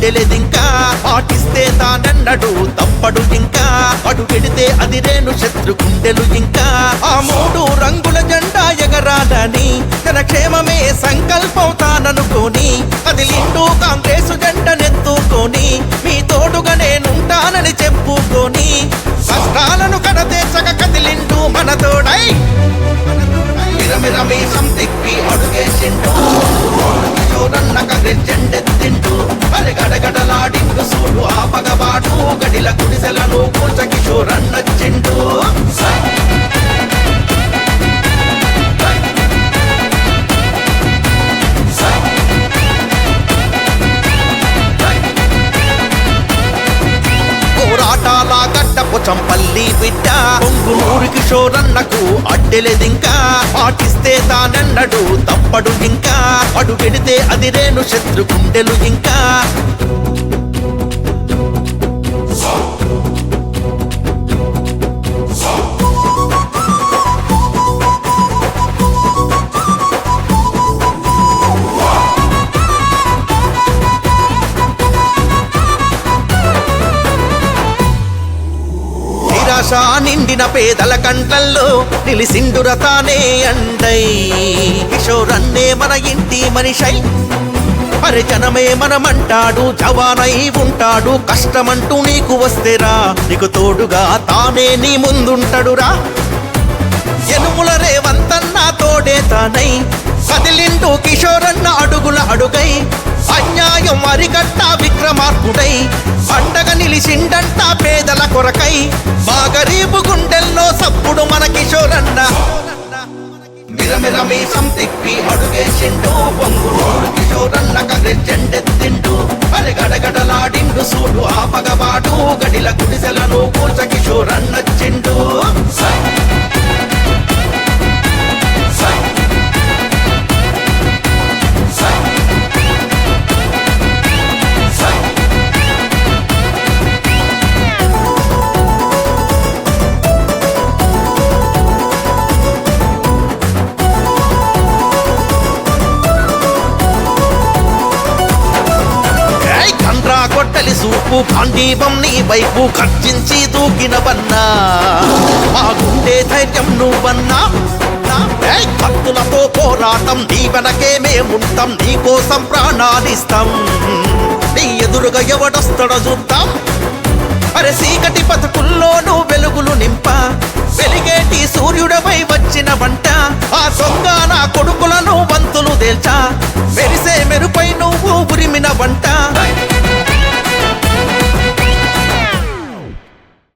అడ్డెలేదింకా పాటిస్తే తానన్నడు తప్పడు ఇంకా అడుగెడితే అది రేణు శత్రు గుండెలు ఇంకా ఆ మూడు రంగుల జెండా ఎగరాలని జనక్షేమమే సంకల్పం తాననుకోని కదిలింటూ కాంగ్రెసు జెండనెత్తుకొని మీ తోడుగా నేనుంటానని చెప్పుకొని కష్టాలను కడతేర్చక కదిలింటూ మన తోడై మిరమిరమి సంతిక్కి అడుగేసిండు కిషోరన్న కాంగ్రెస్ జెండెత్తిండు మరి గడగడలాడిండు సూడు ఆ పగబాటు గడిల గుడిసెలను కూర్చ కిషోరన్నొచ్చిండు పోరాటాల గడ్డపు చంపల్లి బిడ్డ పొంగునూరు కిషోరన్నకు అడ్డెలేదింకా పాటిస్తే తానన్నడు తప్పడు ఇంకా అడుగెడితే అది రేణు శత్రు గుండెలు ఇంకా నిరాశ నిండిన పేదల కంట్లల్లో నిలిసిండుర తానే అండై కిషోరన్నే మన ఇంటి మనిషై పరిజనమే మనమంటాడు జవానై ఉంటాడు కష్టమంటూ నీకు వస్తేరా నీకు తోడుగా తానే నీ ముందుంటడురా ఎనుముల రేవంతన్న తోడే తానై కదిలింటూ కిషోరన్న అడుగుల అడుగై అన్యాయం అరికట్ట విక్రమార్కుడై పండగ నిలిచిండంట పేదల కొరకై మా గరీబు గుండెల్లో సప్పుడు మన కిషోరన్న మిరమిరమి సంతిక్కి అడుగేసిండు పొంగునూరు కిషోరన్న కాంగ్రెస్ జెండెత్తిండు మరి గడగడలాడిండు సూడు ఆ పగబాటు గడిల గుడిసెలను కూర్చ కిషోరన్నొచ్చిండు కొట్టలి సూపు గాంధీవం నీ వైపు ఖర్చించి దూకినవన్నా ఆ గుండె ధైర్యం నువ్వన్నా భక్తులతో పోరాటం నీ వెనకే మేముంటాం నీ కోసం ప్రాణాలిస్తాం నీ ఎదురుగా ఎవడొస్తాడో చూద్దాం అరే చీకటి బతుకుల్లోనూ వెలుగులు నింప వెలిగేటి సూర్యుడవై వచ్చిన వంట ఆ దొంగ నా కొడుకులను వంతులు తేల్చా